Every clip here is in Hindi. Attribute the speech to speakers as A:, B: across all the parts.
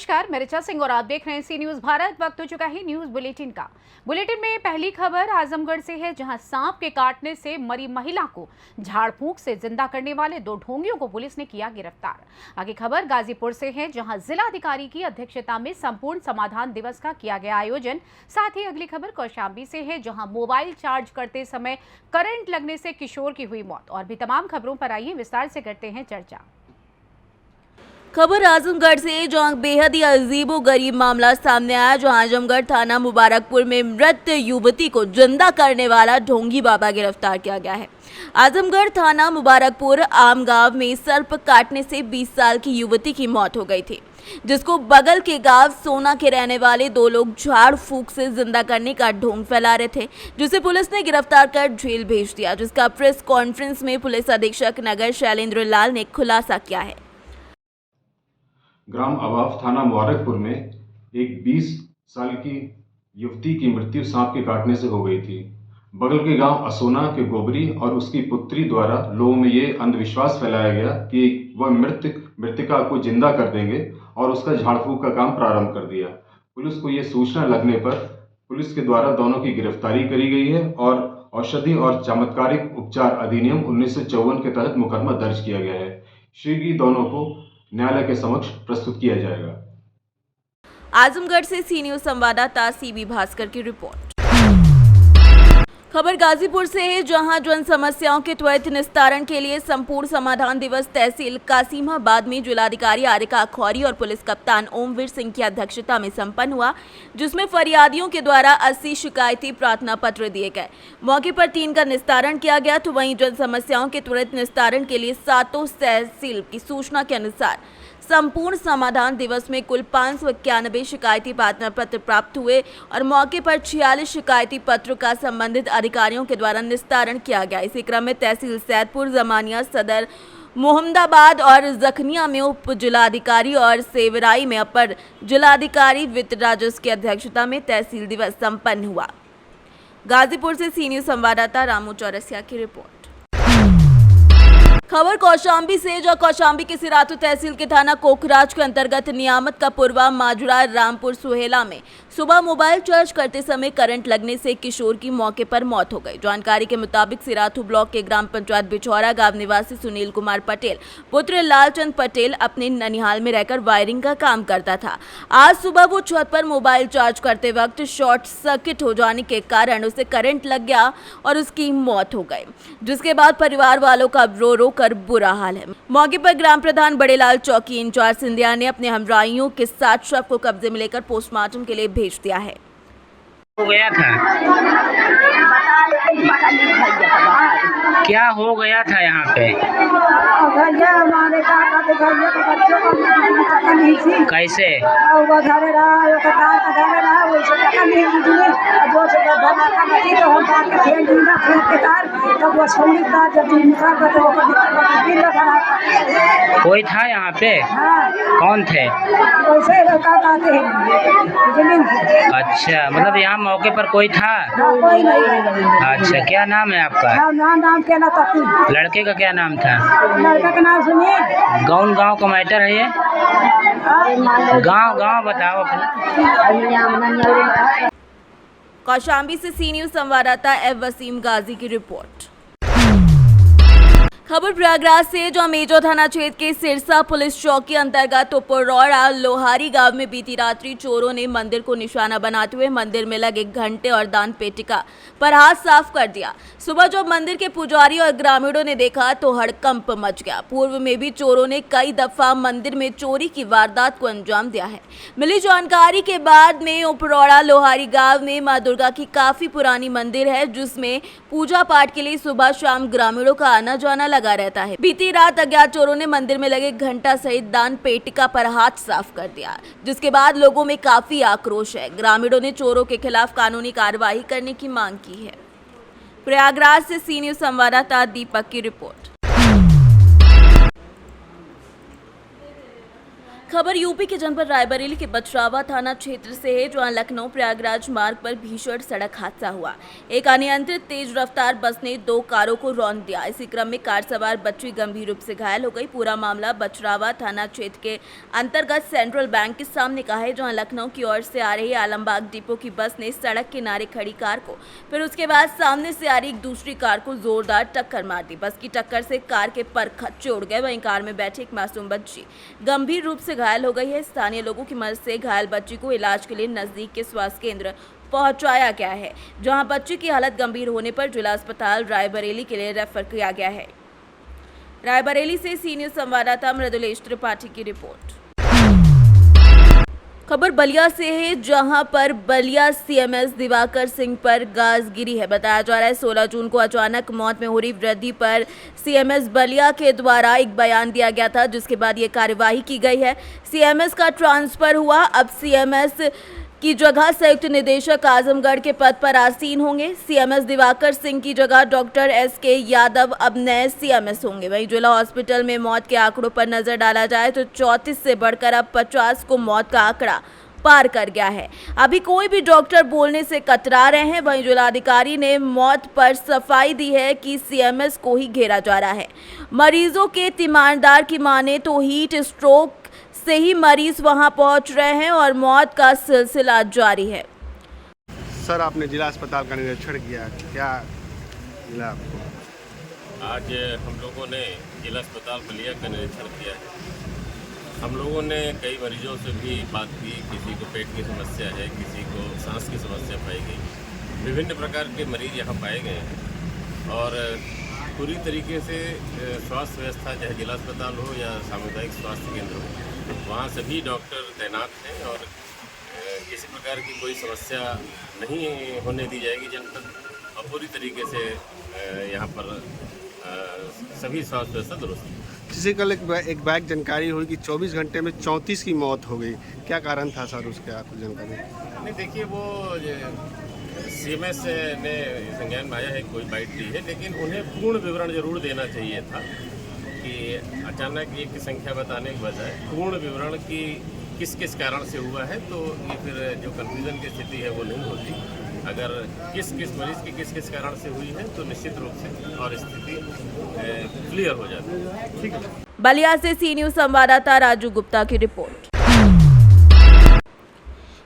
A: नमस्कार, मैं ऋचा सिंह और आप देख रहे हैं सी न्यूज भारत। वक्त हो चुका है न्यूज बुलेटिन का। बुलेटिन में पहली खबर आजमगढ़ से है, जहां सांप के काटने से मरी महिला को झाड़ फूंक से जिंदा करने वाले 2 ढोंगियों को पुलिस ने किया गिरफ्तार। आगे खबर गाजीपुर से है, जहां जिलाधिकारी की अध्यक्षता में संपूर्ण समाधान दिवस का किया गया आयोजन। साथ ही अगली खबर कौशाम्बी से है, जहां मोबाइल चार्ज करते समय करंट लगने से किशोर की हुई मौत। और भी तमाम खबरों पर आइए विस्तार से करते हैं चर्चा।
B: खबर आजमगढ़ से, जहां बेहद ही अजीबो गरीब मामला सामने आया, जहां आजमगढ़ थाना मुबारकपुर में मृत युवती को जिंदा करने वाला ढोंगी बाबा गिरफ्तार किया गया है। आजमगढ़ थाना मुबारकपुर आम गांव में सर्प काटने से 20 साल की युवती की मौत हो गई थी, जिसको बगल के गांव सोना के रहने वाले 2 लोग झाड़ फूंक से जिंदा करने का ढोंग फैला रहे थे, जिसे पुलिस ने गिरफ्तार कर जेल भेज दिया, जिसका प्रेस कॉन्फ्रेंस में पुलिस अधीक्षक नगर शैलेंद्र लाल ने खुलासा किया है।
C: ग्राम अवाफ थाना मुबारकपुर में एक 20 साल की युवती की मृत्यु सांप के काटने से हो गई थी। बगल के गांव असोना के गोबरी और उसकी पुत्री द्वारा लोगों में ये अंधविश्वास फैलाया गया कि वह मृतिका को जिंदा कर देंगे और उसका झाड़ फूंक का काम प्रारंभ कर दिया। पुलिस को ये सूचना लगने पर पुलिस के द्वारा दोनों की गिरफ्तारी करी गई है और औषधि और चमत्कारिक उपचार अधिनियम 1954 के तहत मुकदमा दर्ज किया गया है। शीघ्र दोनों को न्यायालय के समक्ष प्रस्तुत किया जाएगा।
B: आजमगढ़ से सी न्यूज संवाददाता सीबी भास्कर की रिपोर्ट। खबर गाजीपुर से है, जहां जन समस्याओं के त्वरित निस्तारण के लिए संपूर्ण समाधान दिवस तहसील कासिमाबाद में जिलाधिकारी आरिका खौरी और पुलिस कप्तान ओमवीर सिंह की अध्यक्षता में संपन्न हुआ, जिसमें फरियादियों के द्वारा 80 शिकायती प्रार्थना पत्र दिए गए। मौके पर 3 का निस्तारण किया गया, तो वहीं जन समस्याओं के त्वरित निस्तारण के लिए 7 तहसील की सूचना के अनुसार संपूर्ण समाधान दिवस में कुल 591 शिकायती प्रार्थना पत्र प्राप्त हुए और मौके पर 46 शिकायती पत्रों का संबंधित अधिकारियों के द्वारा निस्तारण किया गया। इसी क्रम में तहसील सैदपुर, जमानिया, सदर, मोहम्मदाबाद और जखनिया में उप जिलाधिकारी और सेवराई में अपर जिलाधिकारी वित्त राजस्व की अध्यक्षता में तहसील दिवस संपन्न हुआ। गाजीपुर से सी न्यूज संवाददाता रामू चौरसिया की रिपोर्ट। खबर कौशाम्बी से, जो कौशाम्बी के सिराथू तहसील के थाना कोखराज के अंतर्गत नियामत का पूर्वा माजरा रामपुर सुहेला में सुबह मोबाइल चार्ज करते समय करंट लगने से किशोर की मौके पर मौत हो गई। जानकारी के मुताबिक सिराथू ब्लॉक के ग्राम पंचायत बिछौरा गांव निवासी सुनील कुमार पटेल पुत्र लालचंद पटेल अपने ननिहाल में रहकर वायरिंग का काम करता था। आज सुबह वो छत पर मोबाइल चार्ज करते वक्त शॉर्ट सर्किट हो जाने के कारण उसे करंट लग गया और उसकी मौत हो गई, जिसके बाद परिवार वालों का रो कर बुरा हाल है। मौके पर ग्राम प्रधान बड़ेलाल चौकी इंचार्ज सिंधिया ने अपने हमराइयों के साथ शव को कब्जे में लेकर पोस्टमार्टम के लिए भेज दिया है।
D: हो गया था, क्या हो गया था यहाँ पे? कैसे? कोई था यहाँ पे? कौन थे? अच्छा, मतलब यहाँ मौके पर कोई था? अच्छा, क्या नाम है आपका?
E: नाम क्या था?
D: लड़के का क्या नाम था?
E: लड़का का नाम सुनील।
D: कौन गांव का मैटर है ये? गांव बताओ अपना।
B: कौशाम्बी से सी न्यूज संवाददाता एफ वसीम गाजी की रिपोर्ट। खबर प्रयागराज से, जो मेजो थाना क्षेत्र के सिरसा पुलिस चौकी अंतर्गत उपरौड़ा लोहारी गांव में बीती रात्रि चोरों ने मंदिर को निशाना बनाते हुए मंदिर में लगे घंटे और दान पेटिका पर हाथ साफ कर दिया। सुबह जब मंदिर के पुजारी और ग्रामीणों ने देखा तो हड़कंप मच गया। पूर्व में भी चोरों ने कई दफा मंदिर में चोरी की वारदात को अंजाम दिया है। मिली जानकारी के बाद में उपरौड़ा लोहारी गांव में मां दुर्गा की काफी पुरानी मंदिर है, जिसमें पूजा पाठ के लिए सुबह शाम ग्रामीणों का आना जाना लगा रहता है। बीती रात अज्ञात चोरों ने मंदिर में लगे घंटा सहित दान पेटिका पर हाथ साफ कर दिया, जिसके बाद लोगों में काफी आक्रोश है। ग्रामीणों ने चोरों के खिलाफ कानूनी कार्रवाई करने की मांग की है। प्रयागराज से सी न्यूज संवाददाता दीपक की रिपोर्ट। खबर यूपी के जनपद रायबरेली के बछरावा थाना क्षेत्र से है, जहां लखनऊ प्रयागराज मार्ग पर भीषण सड़क हादसा हुआ। एक अनियंत्रित तेज रफ्तार बस ने 2 कारों को रौंद दिया। इसी क्रम में कार सवार बच्ची गंभीर रूप से घायल हो गई। पूरा मामला बछरावा थाना क्षेत्र के अंतर्गत सेंट्रल बैंक के सामने का है, जहां लखनऊ की ओर से आ रही आलमबाग डिपो की बस ने सड़क किनारे खड़ी कार को, फिर उसके बाद सामने से आ रही एक दूसरी कार को जोरदार टक्कर मार दी। बस की टक्कर से कार के पर खच्चे उड़ गए। वहीं कार में बैठी एक मासूम बच्ची गंभीर रूप से घायल हो गई है। स्थानीय लोगों की मदद से घायल बच्ची को इलाज के लिए नजदीक के स्वास्थ्य केंद्र पहुंचाया गया है, जहां बच्ची की हालत गंभीर होने पर जिला अस्पताल रायबरेली के लिए रेफर किया गया है। रायबरेली से सी न्यूज संवाददाता मृदुलेश त्रिपाठी की रिपोर्ट। खबर बलिया से है, जहां पर बलिया सीएमएस दिवाकर सिंह पर गाज गिरी है। बताया जा रहा है 16 जून को अचानक मौत में हो रही वृद्धि पर सीएमएस बलिया के द्वारा एक बयान दिया गया था, जिसके बाद ये कार्यवाही की गई है। सीएमएस का ट्रांसफर हुआ। अब सीएमएस की जगह संयुक्त निदेशक आजमगढ़ के पद पर आसीन होंगे। सीएमएस दिवाकर सिंह की जगह डॉक्टर एसके यादव अब नए सीएमएस होंगे। वहीं जिला हॉस्पिटल में मौत के आंकड़ों पर नजर डाला जाए तो 34 से बढ़कर अब 50 को मौत का आंकड़ा पार कर गया है। अभी कोई भी डॉक्टर बोलने से कतरा रहे हैं। वहीं जिलाधिकारी ने मौत पर सफाई दी है कि सीएमएस को ही घेरा जा रहा है। मरीजों के तीमारदार की माने तो हीट स्ट्रोक से ही मरीज वहां पहुंच रहे हैं और मौत का सिलसिला जारी है।
F: सर, आपने जिला अस्पताल का निरीक्षण किया, क्या मिला आपको?
G: आज हम लोगों ने जिला अस्पताल बलिया का निरीक्षण किया है। हम लोगों ने कई मरीजों से भी बात की। किसी को पेट की समस्या है, किसी को सांस की समस्या पाई गई। विभिन्न प्रकार के मरीज यहाँ पाए गए हैं और पूरी तरीके से स्वास्थ्य व्यवस्था, चाहे जिला अस्पताल हो या सामुदायिक स्वास्थ्य केंद्र हो, वहाँ सभी डॉक्टर तैनात हैं और किसी प्रकार की कोई समस्या नहीं होने दी जाएगी जनपद। और पूरी तरीके से यहाँ पर सभी स्वास्थ्य व्यवस्था दुरुस्त है।
F: जैसे कल एक बैग जानकारी हुई कि 24 घंटे में 34 की मौत हो गई, क्या कारण था सर उसके? आपको जानकारी
G: नहीं, देखिए वो सीएमएस ने संज्ञान में आया है, कोई बाइट दी है, लेकिन उन्हें पूर्ण विवरण जरूर देना चाहिए था कि अचानक एक की संख्या बताने के बजाय पूर्ण विवरण की किस किस कारण से हुआ है, तो ये फिर जो कन्फ्यूजन की स्थिति है वो नहीं होती। अगर किस किस मरीज की किस किस कारण से हुई है तो निश्चित रूप से और स्थिति क्लियर हो जाती है। ठीक है।
B: बलिया से सी न्यूज संवाददाता राजू गुप्ता की रिपोर्ट।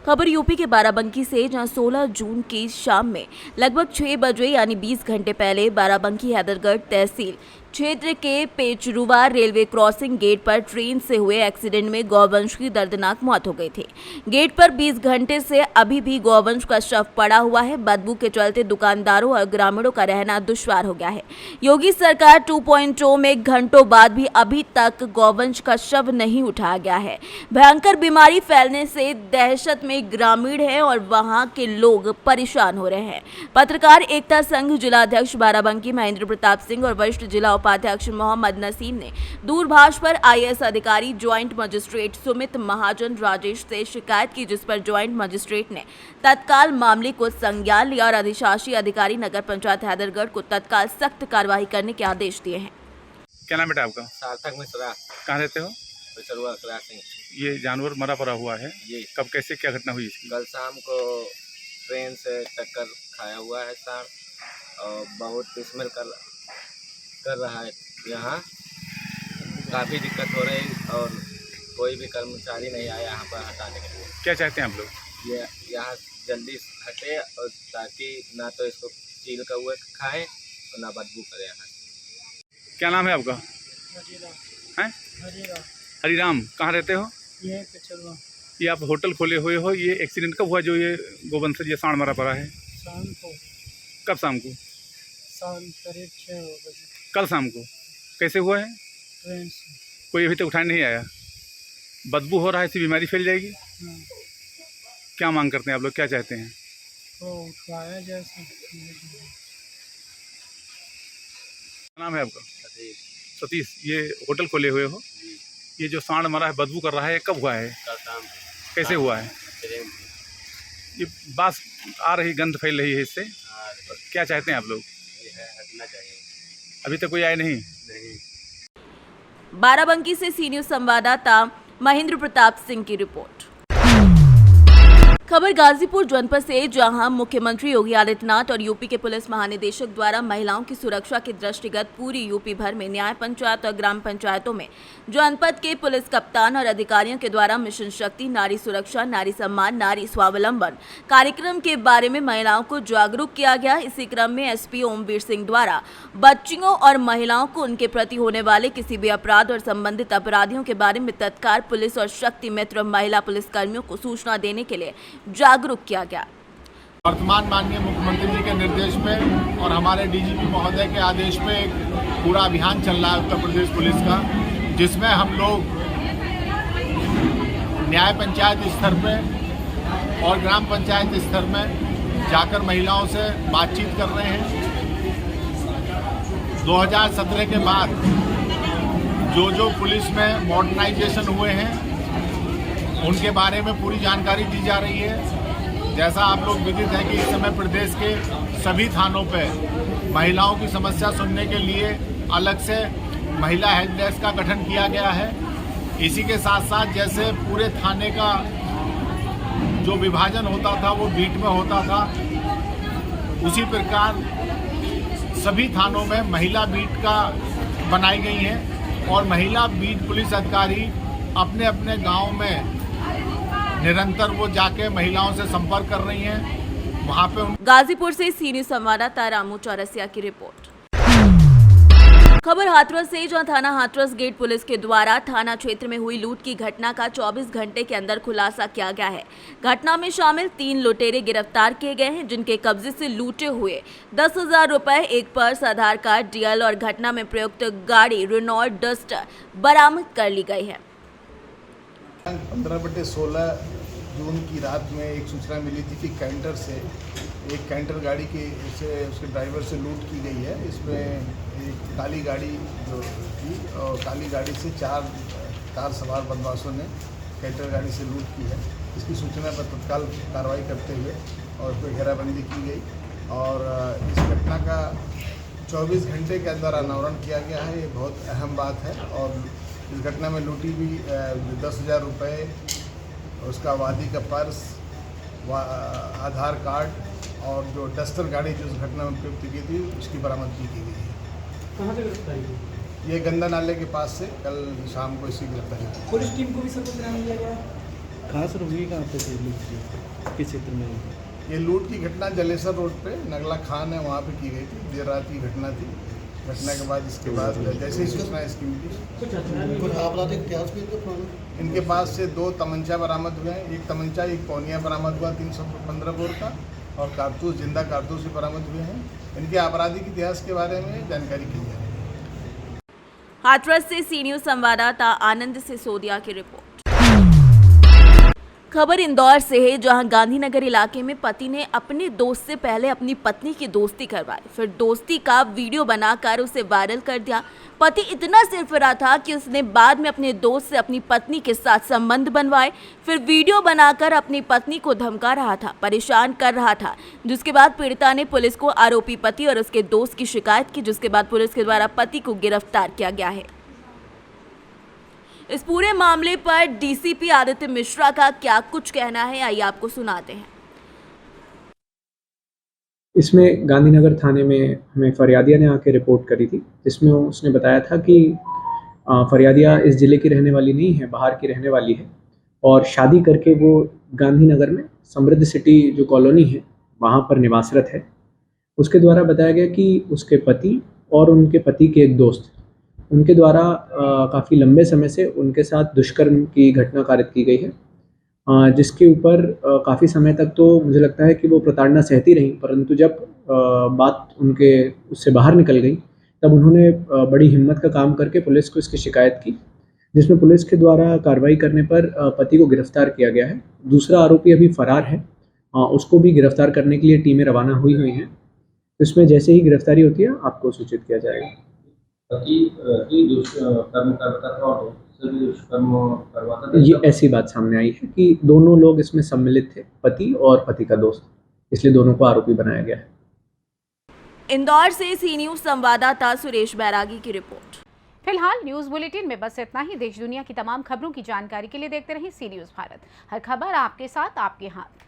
B: खबर यूपी के बाराबंकी से, जहां 16 जून की शाम में लगभग 6 बजे यानी 20 घंटे पहले बाराबंकी हैदरगढ़ तहसील क्षेत्र के पेचरुवा रेलवे क्रॉसिंग गेट पर ट्रेन से हुए एक्सीडेंट में गौवंश की दर्दनाक मौत हो गई थी। गेट पर 20 घंटे से अभी भी गौवंश का शव पड़ा हुआ है। बदबू के चलते दुकानदारों और ग्रामीणों का रहना दुश्वार हो गया है। योगी सरकार 2.0 में घंटों बाद भी अभी तक गौवंश का शव नहीं उठाया गया है। भयंकर बीमारी फैलने से दहशत में ग्रामीण है और वहां के लोग परेशान हो रहे हैं। पत्रकार एकता संघ जिलाध्यक्ष बाराबंकी महेंद्र प्रताप सिंह और वरिष्ठ जिला उपाध्यक्ष मोहम्मद नसीम ने दूरभाष पर आईएएस अधिकारी ज्वाइंट मजिस्ट्रेट सुमित महाजन राजेश से शिकायत की, जिस पर ज्वाइंट मजिस्ट्रेट ने तत्काल मामले को संज्ञान लिया और अधिशासी अधिकारी नगर पंचायत हैदरगढ़ को तत्काल सख्त कार्रवाई करने के आदेश दिए हैं।
H: क्या नाम बेटा आपका?
I: सार्थक मिश्रा।
H: कहाँ रहते हो?
I: पिछड़ुआ क्रॉसिंग।
H: ये जानवर मरा पड़ा हुआ है,
I: जी।
H: कब कैसे क्या घटना हुई इसकी?
I: कल शाम को ट्रेन से टक्कर खाया हुआ है सांड और बहुत स्मेल कर रहा है। यहाँ काफ़ी दिक्कत हो रही और कोई भी कर्मचारी नहीं आया यहाँ पर हटाने के लिए।
H: क्या चाहते हैं आप लोग?
I: ये यहाँ जल्दी हटे और ताकि ना तो इसको चील का हुए खाएं और ना बदबू करे यहाँ।
H: क्या नाम है आपका? हैं? हरिराम। कहाँ रहते हो? ये आप होटल खोले हुए हो, ये एक्सीडेंट कब हुआ जो ये गोवंश ये सांड मरा पड़ा है?
J: शाम को।
H: कब शाम को?
J: शाम करीब 6 बजे।
H: कल शाम को। कैसे हुआ है?
J: ट्रेन से।
H: कोई अभी तक उठाने नहीं आया? बदबू हो रहा है, इससे बीमारी फैल जाएगी।
J: हाँ।
H: क्या मांग करते हैं आप लोग, क्या चाहते हैं?
J: तो उठवाया जैसा।
H: नाम है आपका? सतीश। ये होटल खोले हुए हो, ये जो सांड मरा है बदबू कर रहा है, कब हुआ है?
I: कल शाम।
H: कैसे हुआ है? ये बास आ रही, गंध फैल रही है इससे। क्या चाहते हैं आप लोग?
I: ये है हटना चाहिए।
H: अभी तक कोई आया नहीं?
I: नहीं।
B: बाराबंकी से सी न्यूज संवाददाता महेंद्र प्रताप सिंह की रिपोर्ट। खबर गाजीपुर जनपद से, जहां मुख्यमंत्री योगी आदित्यनाथ और यूपी के पुलिस महानिदेशक द्वारा महिलाओं की सुरक्षा के दृष्टिगत पूरी यूपी भर में न्याय पंचायत और ग्राम पंचायतों में जनपद के पुलिस कप्तान और अधिकारियों के द्वारा मिशन शक्ति, नारी सुरक्षा, नारी सम्मान, नारी स्वावलंबन कार्यक्रम के बारे में महिलाओं को जागरूक किया गया। इसी क्रम में एसपी ओमवीर सिंह द्वारा बच्चियों और महिलाओं को उनके प्रति होने वाले किसी भी अपराध और संबंधित अपराधियों के बारे में तत्काल पुलिस और शक्ति मित्र महिला पुलिसकर्मियों को सूचना देने के लिए जागरूक किया गया।
K: वर्तमान माननीय मुख्यमंत्री जी के निर्देश पे और हमारे डीजीपी महोदय के आदेश पे एक पूरा अभियान चल रहा है उत्तर प्रदेश पुलिस का, जिसमें हम लोग न्याय पंचायत स्तर पे और ग्राम पंचायत स्तर में जाकर महिलाओं से बातचीत कर रहे हैं। 2017 के बाद जो पुलिस में मॉडर्नाइजेशन हुए हैं उनके बारे में पूरी जानकारी दी जा रही है। जैसा आप लोग विदित है कि इस समय प्रदेश के सभी थानों पे महिलाओं की समस्या सुनने के लिए अलग से महिला हेल्प डेस्क का गठन किया गया है। इसी के साथ साथ जैसे पूरे थाने का जो विभाजन होता था वो बीट में होता था, उसी प्रकार सभी थानों में महिला बीट का बनाई गई है और महिला बीट पुलिस अधिकारी अपने अपने गांव में निरंतर वो जाके महिलाओं से संपर्क कर रही हैं। वहाँ पे
B: गाजीपुर से सीनियर संवाददाता रामू चौरसिया की रिपोर्ट। खबर हाथरस से, जहां थाना हाथरस गेट पुलिस के द्वारा थाना क्षेत्र में हुई लूट की घटना का 24 घंटे के अंदर खुलासा किया गया है। घटना में शामिल 3 लुटेरे गिरफ्तार किए गए हैं, जिनके कब्जे से लूटे हुए 10,000 रुपए, एक पर्स, आधार कार्ड, डीएल और घटना में प्रयुक्त गाड़ी रेनॉल्ट डस्टर बरामद कर ली गई है।
K: 15/16 जून की रात में एक सूचना मिली थी कि कैंटर से एक कैंटर गाड़ी के उसके ड्राइवर से लूट की गई है। इसमें एक काली गाड़ी जो थी और काली गाड़ी से 4 कार सवार बदमाशों ने कैंटर गाड़ी से लूट की है। इसकी सूचना पर तत्काल कार्रवाई करते हुए और उस पर घेराबंदी की गई और इस घटना का 24 घंटे के अंदर अनावरण किया गया है। ये बहुत अहम बात है और इस घटना में लूटी भी 10,000 रुपये, उसका वादी का पर्स, आधार कार्ड और जो डस्टर गाड़ी जो उस घटना में प्रयुक्त की थी उसकी बरामदगी की गई है।
J: कहाँ से गिरफ्तारी हुई?
K: ये गंदा नाले के पास से कल शाम को इसी गिरफ्तारी हुई।
J: पुलिस टीम को भी सब ग्राम लिया गया। कहाँ से रुकी, कहाँ पे थे लूट की, किस क्षेत्र में?
K: ये लूट की घटना जलेसर रोड पे नगला खान है वहाँ पे की गई थी। देर रात की घटना थी। घटना के बाद इसके बाद जैसे ही सूचना इसकी मिली,
J: कुछ आपराधिक इतिहास भी
K: इनके पास से 2 तमंचा बरामद हुए हैं। एक तमंचा, एक पौनिया बरामद हुआ 315 बोर का और कारतूस, जिंदा कारतूस भी बरामद हुए हैं। इनके आपराधिक इतिहास के बारे में जानकारी की जा रही है।
B: हाथरस से सीनियर संवाददाता आनंद सिसोदिया की रिपोर्ट। खबर इंदौर से है, जहां गांधीनगर इलाके में पति ने अपने दोस्त से पहले अपनी पत्नी की दोस्ती करवाई, फिर दोस्ती का वीडियो बनाकर उसे वायरल कर दिया। पति इतना सिरफिरा था कि उसने बाद में अपने दोस्त से अपनी पत्नी के साथ संबंध बनवाए, फिर वीडियो बनाकर अपनी पत्नी को धमका रहा था, परेशान कर रहा था। जिसके बाद पीड़िता ने पुलिस को आरोपी पति और उसके दोस्त की शिकायत की, जिसके बाद पुलिस के द्वारा पति को गिरफ्तार किया गया है। इस पूरे मामले पर डीसीपी आदित्य मिश्रा का क्या कुछ कहना है, आइए आपको सुनाते हैं।
L: इसमें गांधीनगर थाने में हमें फरियादिया ने आके रिपोर्ट करी थी, जिसमें उसने बताया था कि फरियादिया इस ज़िले की रहने वाली नहीं है, बाहर की रहने वाली है और शादी करके वो गांधीनगर में समृद्ध सिटी जो कॉलोनी है वहाँ पर निवासरत है। उसके द्वारा बताया गया कि उसके पति और उनके पति के एक दोस्त, उनके द्वारा काफ़ी लंबे समय से उनके साथ दुष्कर्म की घटना कारित की गई है, जिसके ऊपर काफ़ी समय तक तो मुझे लगता है कि वो प्रताड़ना सहती रहीं, परंतु जब बात उनके उससे बाहर निकल गई तब उन्होंने बड़ी हिम्मत का काम करके पुलिस को इसकी शिकायत की, जिसमें पुलिस के द्वारा कार्रवाई करने पर पति को गिरफ्तार किया गया है। दूसरा आरोपी अभी फरार है, उसको भी गिरफ्तार करने के लिए टीमें रवाना हुई हैं। इसमें जैसे ही गिरफ्तारी होती है आपको सूचित किया जाएगा। ये ऐसी बात सामने आई है कि दोनों लोग इसमें सम्मिलित थे, पति और पति का दोस्त, इसलिए दोनों को आरोपी बनाया गया है।
B: इंदौर से सी न्यूज़ संवाददाता सुरेश बैरागी की रिपोर्ट।
A: फिलहाल न्यूज बुलेटिन में बस इतना ही। देश दुनिया की तमाम खबरों की जानकारी के लिए देखते रहिए सी न्यूज भारत। हर खबर आपके साथ, आपके हाथ।